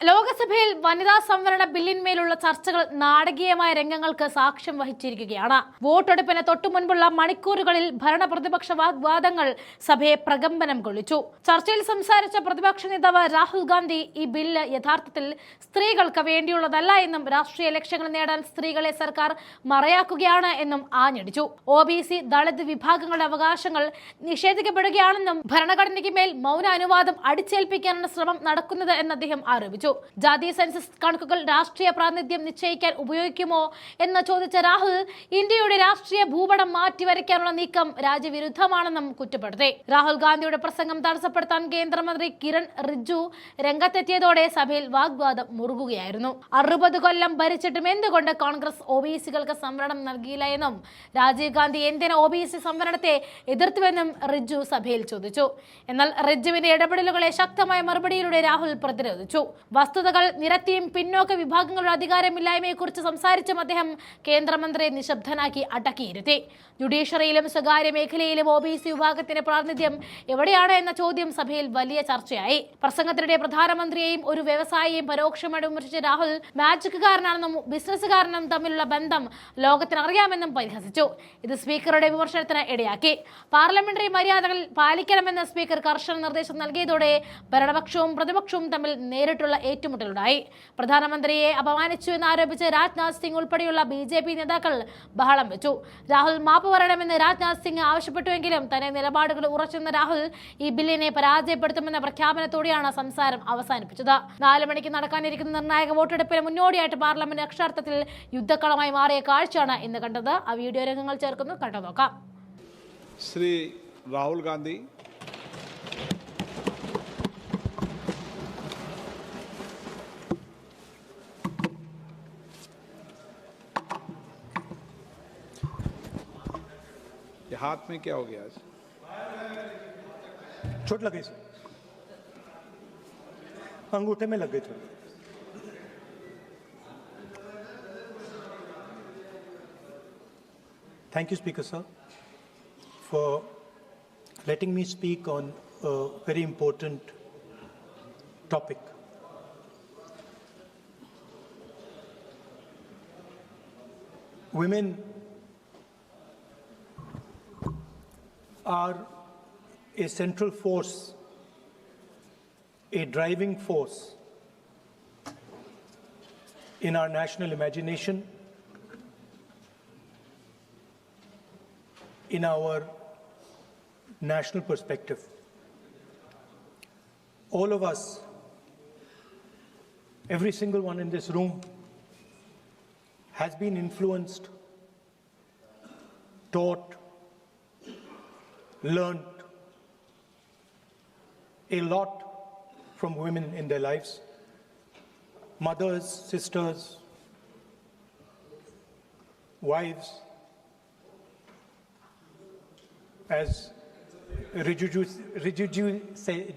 ലോകസഭയിൽ വനിതാ സംവരണ ബില്ലിന്മേലുള്ള ചർച്ചകൾ നാടകീയമായ രംഗങ്ങൾക്ക് സാക്ഷ്യം വഹിച്ചിരിക്കുകയാണ്. വോട്ടെടുപ്പിന് തൊട്ടുമുൻപുള്ള മണിക്കൂറുകളിൽ ഭരണ പ്രതിപക്ഷ വാഗ്വാദങ്ങൾ സഭയെ പ്രകമ്പനം കൊള്ളിച്ചു. ചർച്ചയിൽ സംസാരിച്ച പ്രതിപക്ഷ നേതാവ് രാഹുൽ ഗാന്ധി ഈ ബില്ല് യഥാർത്ഥത്തിൽ സ്ത്രീകൾക്ക് വേണ്ടിയുള്ളതല്ല എന്നും രാഷ്ട്രീയ ലക്ഷ്യങ്ങൾ നേടാൻ സ്ത്രീകളെ സർക്കാർ മറയാക്കുകയാണ് എന്നും ആഞ്ഞടിച്ചു. OBC ദളിത് വിഭാഗങ്ങളുടെ അവകാശങ്ങൾ നിഷേധിക്കപ്പെടുകയാണെന്നും ഭരണഘടനയ്ക്ക് മേൽ മൗന അനുവാദം അടിച്ചേൽപ്പിക്കാനാണ് ശ്രമം നടക്കുന്നത് എന്ന് അദ്ദേഹം ആരോപിച്ചു. ജാതി സെൻസസ് കണക്കുകൾ രാഷ്ട്രീയ പ്രാതിനിധ്യം നിശ്ചയിക്കാൻ ഉപയോഗിക്കുമോ എന്ന് ചോദിച്ച രാഹുൽ ഇന്ത്യയുടെ രാഷ്ട്രീയ ഭൂപടം മാറ്റിവരയ്ക്കാനുള്ള നീക്കം രാജ്യവിരുദ്ധമാണെന്നും കുറ്റപ്പെടുത്തി. രാഹുൽ ഗാന്ധിയുടെ പ്രസംഗം തടസ്സപ്പെടുത്താൻ കേന്ദ്രമന്ത്രി കിരൺ റിജ്ജു രംഗത്തെത്തിയതോടെ സഭയിൽ വാഗ്വാദം മുറുകുകയായിരുന്നു. 60 കൊല്ലം ഭരിച്ചിട്ടും എന്തുകൊണ്ട് കോൺഗ്രസ് OBCകൾക്ക് സംവരണം നൽകിയില്ല എന്നും രാജീവ് ഗാന്ധി എന്തിന് OBC സംവരണത്തെ എതിർത്തുവെന്നും റിജ്ജു സഭയിൽ ചോദിച്ചു. എന്നാൽ റിജ്ജുവിന്റെ ഇടപെടലുകളെ ശക്തമായ മറുപടിയിലൂടെ രാഹുൽ പ്രതിരോധിച്ചു. വസ്തുതകൾ നിരത്തിയും പിന്നോക്ക വിഭാഗങ്ങളുടെ അധികാരമില്ലായ്മയെക്കുറിച്ച് സംസാരിച്ചും അദ്ദേഹം കേന്ദ്രമന്ത്രിയെ നിശബ്ദനാക്കി അടക്കിയിരുത്തി. ജുഡീഷ്യറിയിലും സ്വകാര്യ മേഖലയിലും OBC വിഭാഗത്തിന്റെ പ്രാതിനിധ്യം എവിടെയാണ് എന്ന ചോദ്യം സഭയിൽ വലിയ ചർച്ചയായി. പ്രസംഗത്തിനിടെ പ്രധാനമന്ത്രിയെയും ഒരു വ്യവസായിയെയും പരോക്ഷമായി വിമർശിച്ച രാഹുൽ മാജിക്കുകാരനാണെന്നും ബിസിനസ്സുകാരനും തമ്മിലുള്ള ബന്ധം ലോകത്തിന് അറിയാമെന്നും പരിഹസിച്ചു. ഇത് സ്പീക്കറുടെ വിമർശനത്തിന് ഇടയാക്കി. പാർലമെന്ററി മര്യാദകൾ പാലിക്കണമെന്ന് സ്പീക്കർ കർശന നിർദ്ദേശം നൽകിയതോടെ ഭരണപക്ഷവും പ്രതിപക്ഷവും തമ്മിൽ നേരിട്ടുള്ള ഏറ്റുമുട്ടലുണ്ടായി. പ്രധാനമന്ത്രിയെ അപമാനിച്ചു എന്നാരോപിച്ച് രാജ്നാഥ് സിംഗ് ഉൾപ്പെടെയുള്ള BJP നേതാക്കൾ ബഹളം വെച്ചു. രാഹുൽ മാപ്പ് പറയണമെന്ന് രാജ്നാഥ് സിംഗ് ആവശ്യപ്പെട്ടുവെങ്കിലും തന്റെ നിലപാടുകൾ ഉറച്ചെന്ന രാഹുൽ ഈ ബില്ലിനെ പരാജയപ്പെടുത്തുമെന്ന പ്രഖ്യാപനത്തോടെയാണ് സംസാരം അവസാനിപ്പിച്ചത്. 4 മണിക്ക് നടക്കാനിരിക്കുന്ന നിർണായക വോട്ടെടുപ്പിന് മുന്നോടിയായിട്ട് പാർലമെന്റ് അക്ഷരാർത്ഥത്തിൽ യുദ്ധക്കളമായി മാറിയ കാഴ്ചയാണ് ഇന്ന് കണ്ടത്. ആ വീഡിയോ രംഗങ്ങൾ ചേർക്കുന്നു, കണ്ടു നോക്കാം. ശ്രീ രാഹുൽ ഗാന്ധി हाथ में क्या हो गया? चोट लगी सर, अंगूठे में लग गई थोड़ी. Thank you, Speaker sir, for letting me speak on a very important topic. Women are a central force, a driving force in our national imagination, in our national perspective. All of us, every single one in this room, has been influenced, taught, learned a lot from women in their lives. Mothers, sisters, wives. As Rijiju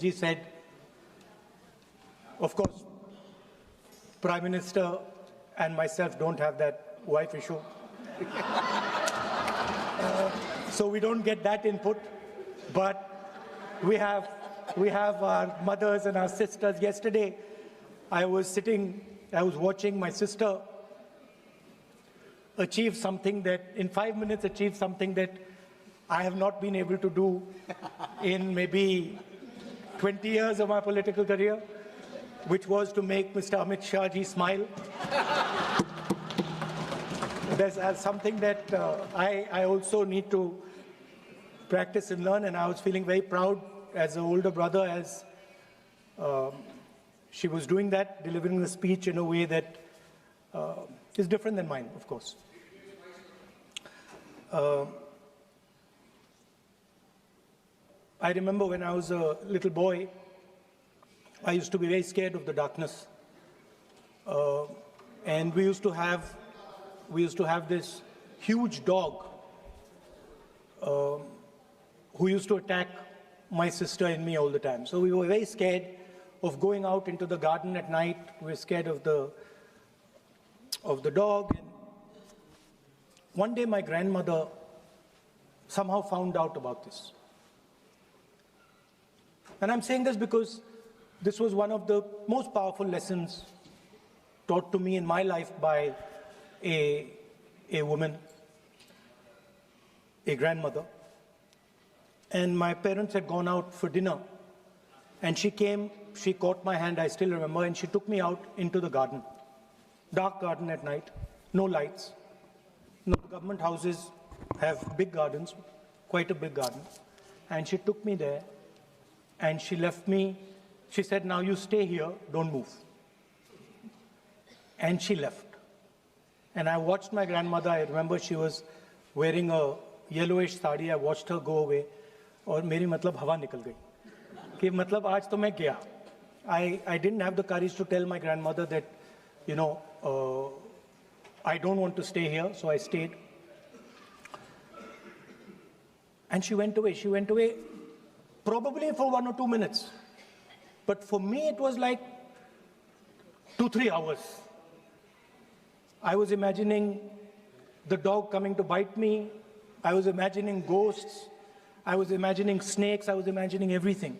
ji said, of course, Prime Minister and myself don't have that wife issue. So we don't get that input. But we have our mothers and our sisters. Yesterday, I was watching my sister achieve something that, in 5 minutes, achieve something that I have not been able to do in maybe 20 years of my political career, which was to make Mr. Amit Shah ji smile. There's something that I also need to practice and learn, and I was feeling very proud as an older brother as she was doing that, delivering the speech in a way that is different than mine, of course. I remember when I was a little boy, I used to be very scared of the darkness, and we used to have this huge dog who used to attack my sister and me all the time. So we were very scared of going out into the garden at night. We were scared of the dog. And one day my grandmother somehow found out about this. And I'm saying this because This was one of the most powerful lessons taught to me in my life by a woman, a grandmother. And my parents had gone out for dinner. And she came, she caught my hand, I still remember, and she took me out into the garden. Dark garden at night, no lights. No, government houses have big gardens, quite a big garden. And she took me there and she left me. She said, now you stay here, don't move. And she left. And I watched my grandmother, I remember she was wearing a yellowish sari, I watched her go away. और मेरी मतलब हवा निकल गई कि मतलब आज तो मैं गया. I didn't have the courage to tell my grandmother that, you know, I don't want to stay here, so I stayed. And she went away. She went away probably for 1 or 2 minutes. But for me, it was like 2-3 hours. I was imagining the dog coming to bite me. I was imagining ghosts. I was imagining snakes. I was imagining everything.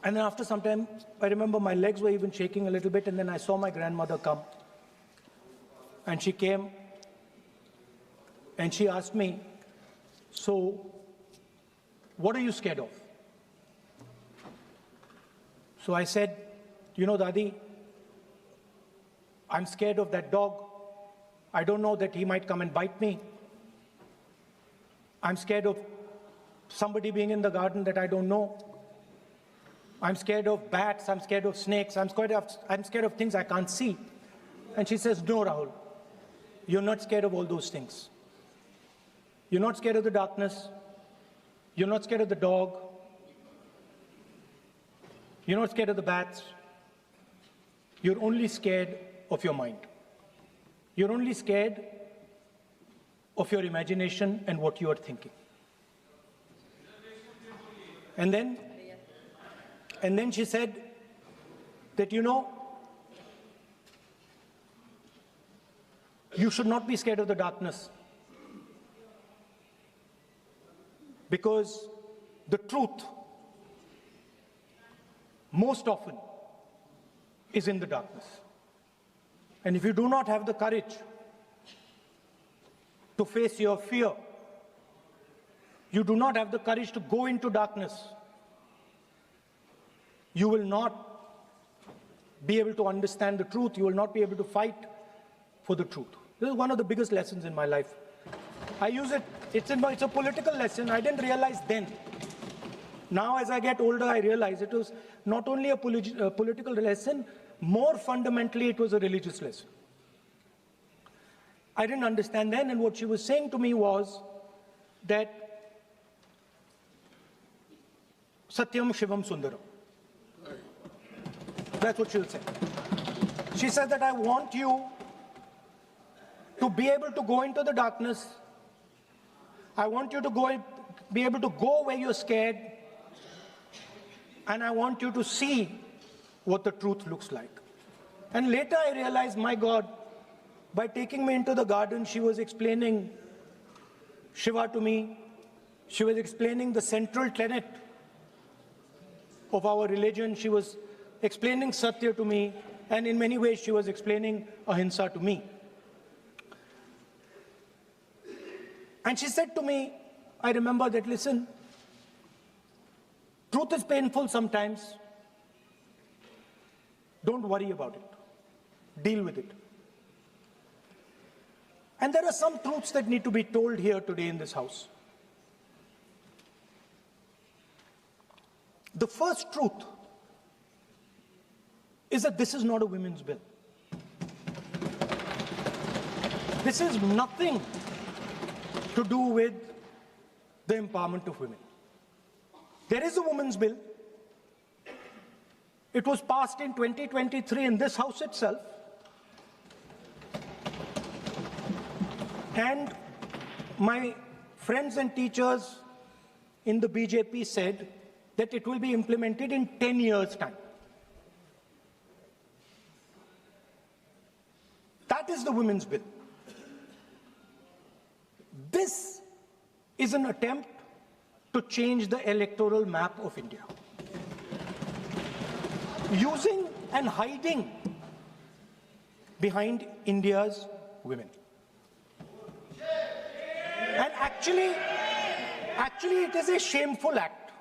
And then after some time, I remember my legs were even shaking a little bit, and then I saw my grandmother come. And she came, and she asked me, so, what are you scared of? So I said, you know, Dadi, I'm scared of that dog. I don't know that he might come and bite me. I'm scared of somebody being in the garden that I don't know. I'm scared of bats, I'm scared of snakes, I'm scared of things I can't see. And she says, no, Rahul, you're not scared of all those things. You're not scared of the darkness. You're not scared of the dog. You're not scared of the bats. You're only scared of your mind. You're only scared of your imagination and what you are thinking. And then she said that, you know, you should not be scared of the darkness, because the truth most often is in the darkness. And if you do not have the courage to face your fear, you do not have the courage to go into darkness, you will not be able to understand the truth. You will not be able to fight for the truth. This is one of the biggest lessons in my life. I use it, it's a political lesson. I didn't realize then. Now as I get older, I realize it was not only a political lesson, more fundamentally it was a religious lesson. I didn't understand then, and what she was saying to me was that Satyam Shivam Sundaram. That's what she'll say. She says that I want you to be able to go into the darkness. I want you to be able to go where you're scared. And I want you to see what the truth looks like. And later I realized, my God, by taking me into the garden, she was explaining Shiva to me. She was explaining the central tenet of our religion. She was explaining Satya to me, and in many ways she was explaining Ahimsa to me. And she said to me, I remember that, listen, truth is painful sometimes. Don't worry about it. Deal with it. And there are some truths that need to be told here today in this house. The first truth is that this is not a women's bill. This is nothing to do with the empowerment of women. There is a women's bill. It was passed in 2023 in this house itself. And my friends and teachers in the BJP said that it will be implemented in 10 years' time. That is the women's bill. This is an attempt to change the electoral map of India. using and hiding behind India's women. And actually it is a shameful act.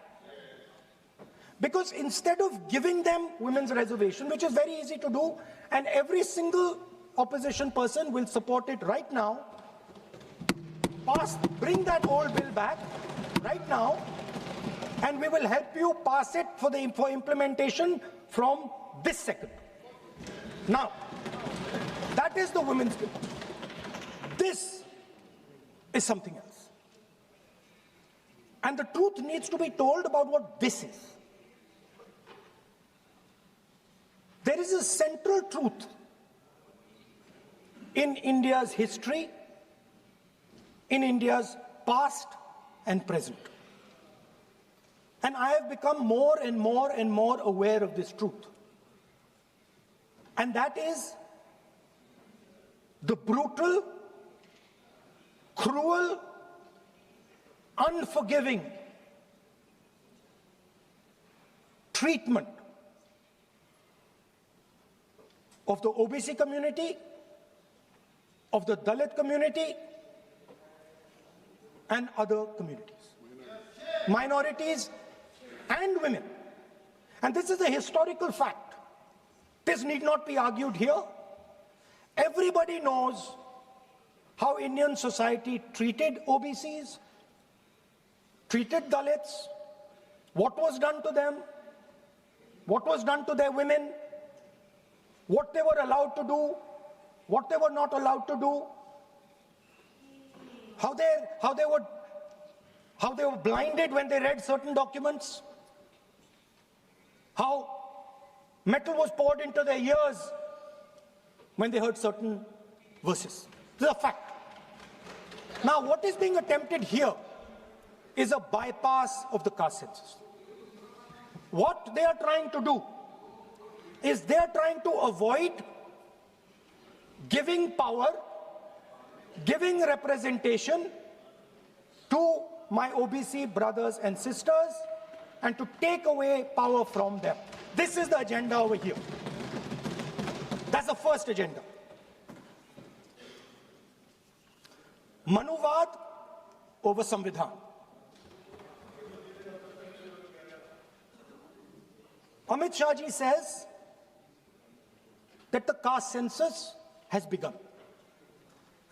Because instead of giving them women's reservation, which is very easy to do, and every single opposition person will support it right now, bring that old bill back right now, and we will help you pass it for implementation from this second. Now, that is the women's bill. This is something else. And the truth needs to be told about what this is. There is a central truth in India's history, in India's past and present. And I have become more and more and more aware of this truth. And that is the brutal, cruel, unforgiving treatment of the OBC community, of the Dalit community, and other communities, minorities and women. And this is a historical fact. This need not be argued here. Everybody knows how Indian society treated OBCs, treated Dalits, what was done to them, what was done to their women, what they were allowed to do, what they were not allowed to do, how they were blinded when they read certain documents, how metal was poured into their ears when they heard certain verses. This is a fact. Now, what is being attempted here is a bypass of the caste census. What they are trying to do is they are trying to avoid giving power, giving representation to my OBC brothers and sisters, and to take away power from them. This is the agenda over here. That's the first agenda. Manuvad over Samvidhan. Amit Shah ji says that the caste census has begun.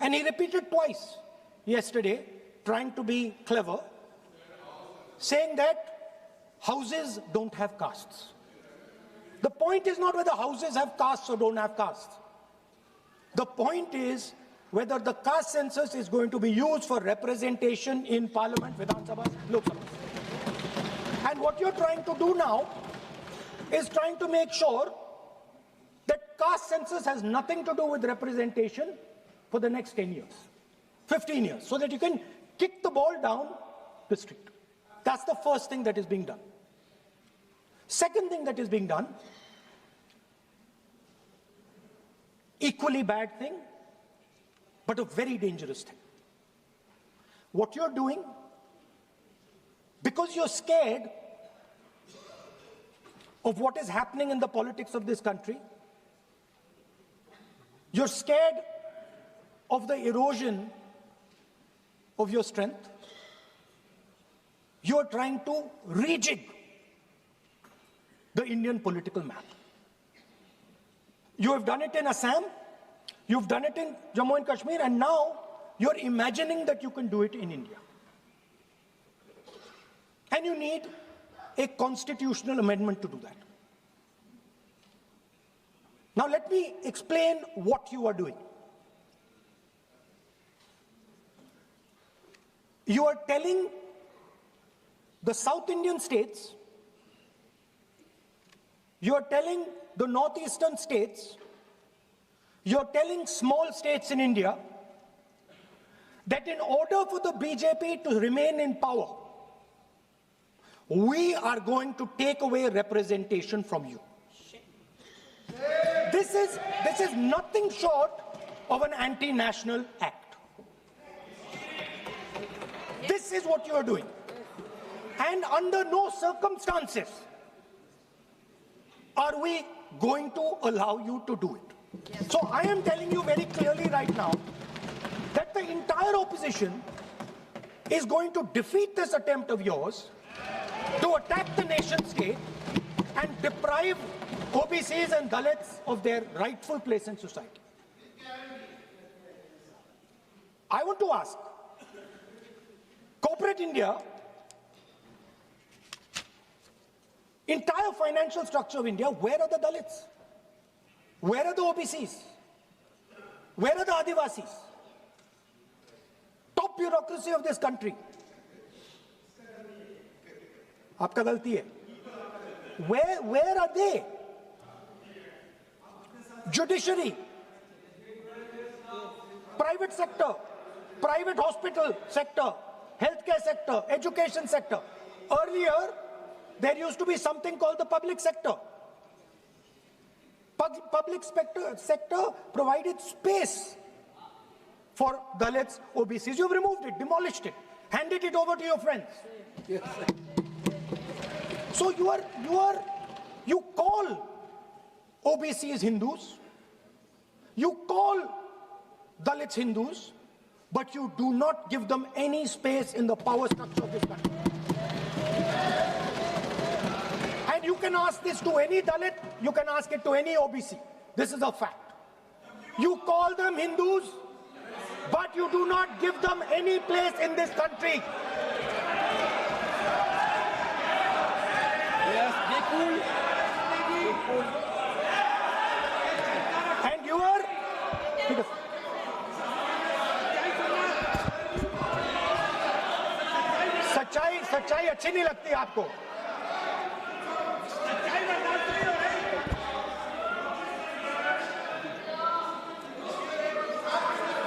And he repeated twice yesterday, trying to be clever, saying that houses don't have castes. The point is not whether houses have castes or don't have castes. The point is whether the caste census is going to be used for representation in Parliament, Vidhan Sabha, Lok Sabha. And what you're trying to do now is trying to make sure that caste census has nothing to do with representation for the next 10 years, 15 years, so that you can kick the ball down the street. That's the first thing that is being done. Second thing that is being done, equally bad thing, but a very dangerous thing. What you're doing, because you're scared of what is happening in the politics of this country, you're scared of the erosion of your strength, you're trying to rejig the Indian political map. You have done it in Assam, you've done it in Jammu and Kashmir, and now you're imagining that you can do it in India. And you need a constitutional amendment to do that. Now let me explain what you are doing. You are telling the South Indian states, you are telling the northeastern states, you are telling small states in India that in order for the BJP to remain in power, we are going to take away representation from you. This is nothing short of an anti-national act. This is what you are doing. And under no circumstances are we going to allow you to do it? So I am telling you very clearly right now that the entire opposition is going to defeat this attempt of yours to attack the nation state and deprive OBCs and Dalits of their rightful place in society. I want to ask, corporate India, entire financial structure of India, where are the Dalits? Where are the OBCs? Where are the Adivasis? Top bureaucracy of this country. आपका गलती है. Where are they? Judiciary, private sector, private hospital sector, healthcare sector, education sector. Earlier, there used to be something called the public sector. Public sector provided space for Dalits, OBCs. You've removed it, demolished it, handed it over to your friends. Yes. So you call OBCs Hindus, you call Dalits Hindus, but you do not give them any space in the power structure of this country. And you can ask this to any Dalit, you can ask it to any OBC. This is a fact. You call them Hindus, but you do not give them any place in this country. Yes, be cool. Be cool. And you are... सच्चाई अच्छी नहीं लगती आपको.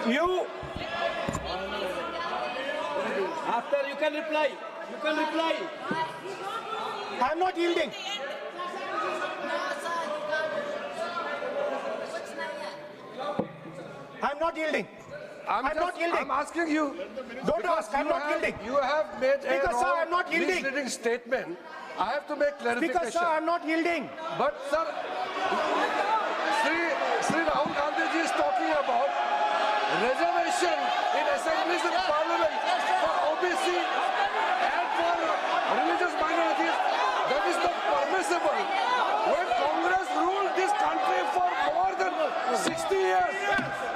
You After you can reply. You can reply. I'm not yielding. I'm not yielding. I'm not yielding. I'm asking you. Don't ask. I'm not yielding. You have made Speaker, a sir, wrong, I'm not yielding. misleading statement. I have to make clarification. Speaker, sir, I'm not yielding. But sir, Sri Rahul Gandhi ji is talking about reservation in assemblies and parliament for OBC and for religious minorities. That is not permissible. When Congress ruled this country for more than 60 years,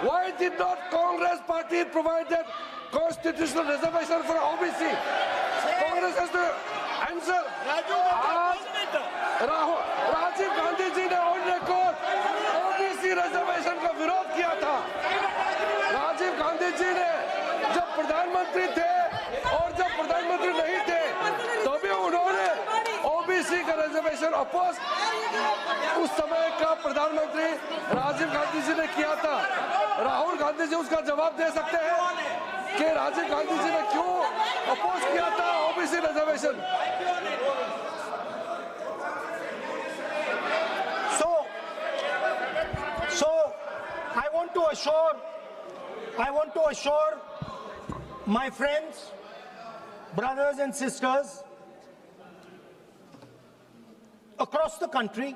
why did not Congress party provide that constitutional reservation for OBC? Congress has to answer. Rajiv Gandhi ji ने on record OBC reservation का विरोध किया था. राजीव गांधी जी ने जब प्रधानमंत्री थे और जब प्रधानमंत्री नहीं थे तभी उन्होंने ओबीसी का रिजर्वेशन अपोज उस समय का प्रधानमंत्री राजीव गांधी जी ने किया था. राहुल गांधी जी उसका जवाब दे सकते हैं कि राजीव गांधी जी ने क्यों अपोज किया था OBC reservation. So I want to assure my friends, brothers and sisters across the country,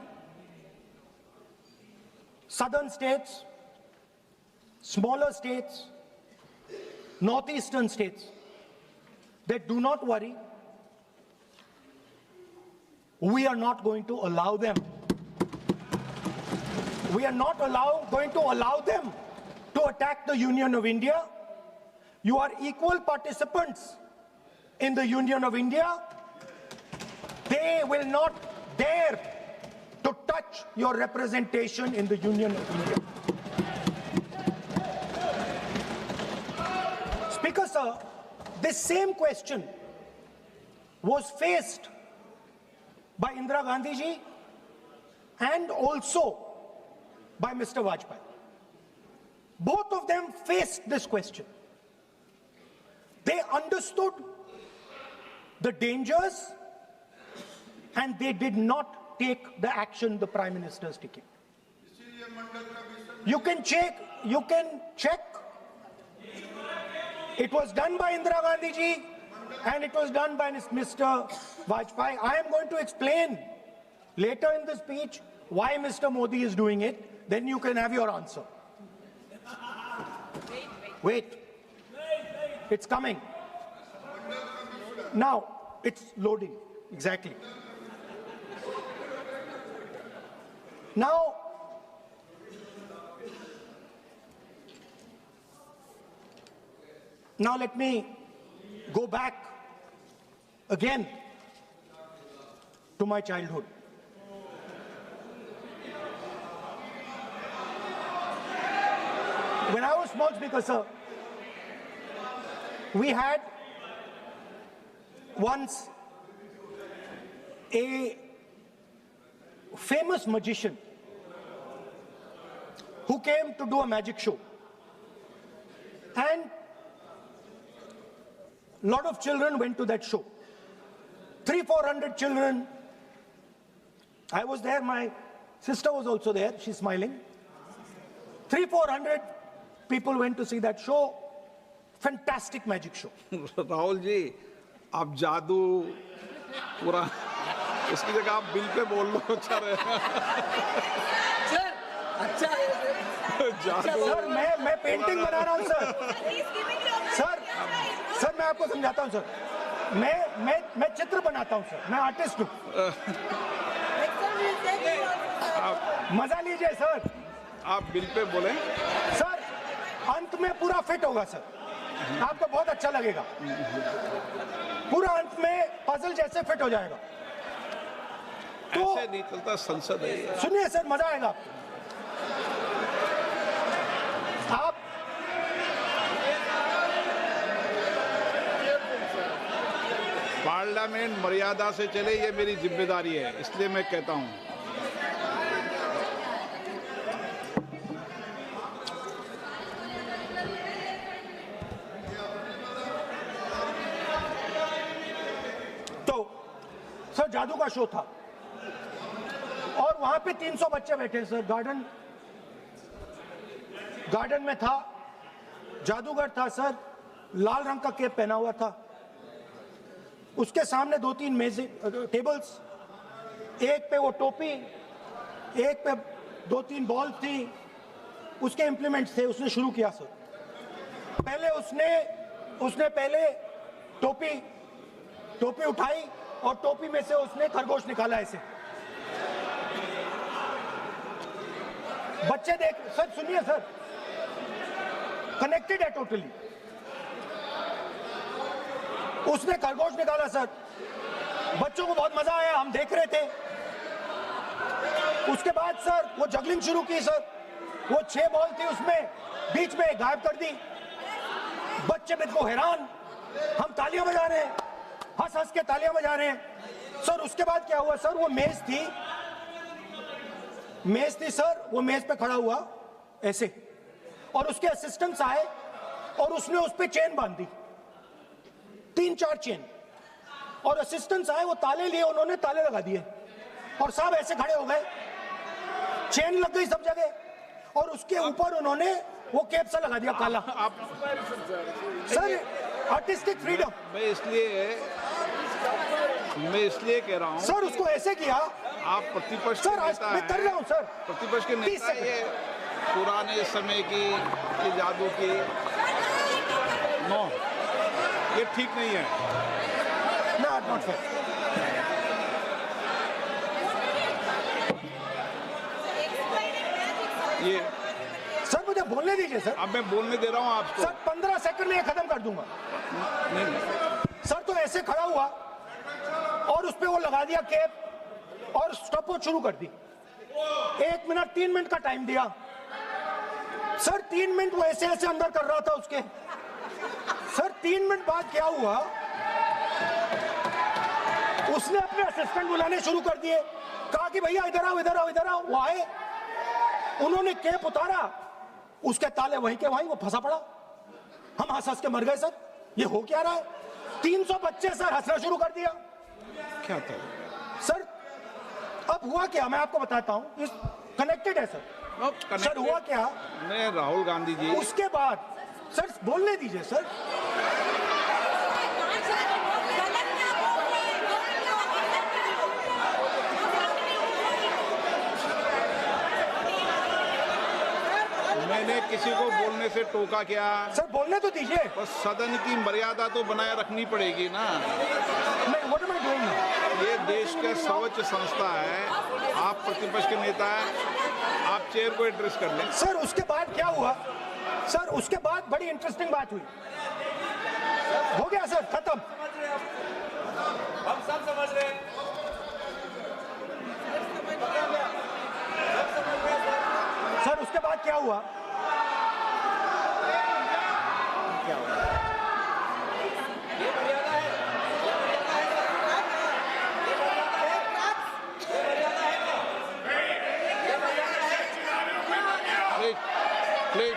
southern states, smaller states, northeastern states, that do not worry, we are not going to allow them. We are not going to allow them to attack the Union of India. You are equal participants in the Union of India. They will not dare to touch your representation in the Union of India. Speaker, sir, this same question was faced by Indira Gandhi ji and also by Mr. Vajpayee. Both of them faced this question. They understood the dangers and they did not take the action the Prime Minister is taking. You can check. It was done by Indira Gandhi ji and it was done by Mr. Vajpayee. I am going to explain later in the speech why Mr. Modi is doing it, then you can have your answer. Wait. It's coming. Now, it's loading. Exactly. Now, let me go back again to my childhood. When I was small speaker, sir, we had once a famous magician who came to do a magic show. And a lot of children went to that show. 300-400 children. I was there, my sister was also there, she's smiling. 300-400 people went to see that show. Fantastic magic show. Rahul ji, आप जादू पूरा इसकी जगह आप bill pay बोल लो, अच्छा रहेगा। Sir अच्छा जादू सर मैं पेंटिंग बना रहा हूँ सर मैं आपको समझाता हूँ सर, मैं चित्र बनाता हूँ सर, मैं आर्टिस्ट हूँ। मजा लीजिए सर। आप बिल पे बोले। सर अंत में पूरा फिट होगा सर, आपको बहुत अच्छा लगेगा, पूरा अंत में पजल जैसे फिट हो जाएगा। तो ऐसे नहीं चलता, संसद है। सुनिए सर, मजा आएगा आप पार्लियामेंट मर्यादा से चले, ये मेरी जिम्मेदारी है, इसलिए मैं कहता हूं। तो सर जादू का शो था और वहां पे 300 बच्चे बैठे सर, गार्डन में था। जादूगर था सर, लाल रंग का कैप पहना हुआ था। उसके सामने 2-3 मेजें, टेबल्स, एक पे वो टोपी, एक पे 2-3 बॉल थी, उसके इंप्लीमेंट्स थे। उसने शुरू किया सर, पहले उसने पहले टोपी उठाई और टोपी में से उसने खरगोश निकाला ऐसे। बच्चे देख, सर सुनिए सर, कनेक्टेड है टोटली। उसने खरगोश निकाला सर, बच्चों को बहुत मजा आया, हम देख रहे थे। उसके बाद सर वो जगलिंग शुरू की सर, वो 6 बॉल थी उसमें बीच में गायब कर दी। बच्चे बिल्कुल हैरान, हम तालियां बजा रहे हैं, हंस के तालियां बजा रहे हैं सर। उसके बाद क्या हुआ सर, वो मेज थी सर, वो मेज पे खड़ा हुआ ऐसे, और उसके असिस्टेंट्स आए और उसने उस पे चेन बांध दी, 3-4 चेन, और असिस्टेंट्स आए, वो ताले लिए, उन्होंने ताले लगा दिए और साहब ऐसे खड़े हो गए, चेन लग गई सब जगह, और उसके ऊपर उन्होंने वो कैप सा लगा दिया काला। आप सर आर्टिस्टिक फ्रीडम। मैं इसलिए कह रहा हूं सर उसको ऐसे किया। आप प्रतिपक्ष सर आज मैं कर रहा हूं सर, प्रतिपक्ष के नेता, ये पुराने समय की ये जादू की नो, ये ठीक नहीं है। Not fair. ये सर मुझे बोलने दीजिए सर। अब मैं बोलने दे रहा हूं आपको। सर 15 सेकंड में ये खत्म कर दूंगा। सर तो ऐसे खड़ा हुआ और उस पे वो लगा दिया कैप और स्टॉपवॉच शुरू कर दी। 1 मिनट 3 मिनट का टाइम दिया सर। 3 मिनट वो ऐसे ऐसे अंदर कर रहा था उसके। सर 3 मिनट बाद क्या हुआ, उसने अपने असिस्टेंट बुलाने शुरू कर दिए, कहा कि भैया इधर आओ इधर आओ इधर आओ। वो आए, उन्होंने कैप उतारा, उसके ताले वहीं के वहीं, वो फंसा पड़ा। हम हंस हंस के मर गए सर, ये हो क्या रहा है। 300 बच्चे सर हंसना शुरू कर दिया। क्या था सर अब हुआ क्या, मैं आपको बताता हूं, कनेक्टेड है सर। सर हुआ क्या, मैं राहुल गांधी जी, उसके बाद सर बोलने दीजिए सर। मैंने किसी को बोलने से टोका क्या? सर बोलने तो दीजिए। बस सदन की मर्यादा तो बनाए रखनी पड़ेगी ना। What am I doing? ये देश का सर्वोच्च संस्था है, आप प्रतिपक्ष के नेता हैं, आप चेयर को एड्रेस कर लें। सर उसके बाद क्या हुआ? सर उसके बाद बड़ी इंटरेस्टिंग बात हुई। हो गया सर, खत्म। हम सब समझ रहे हैं। सर उसके बाद क्या हुआ?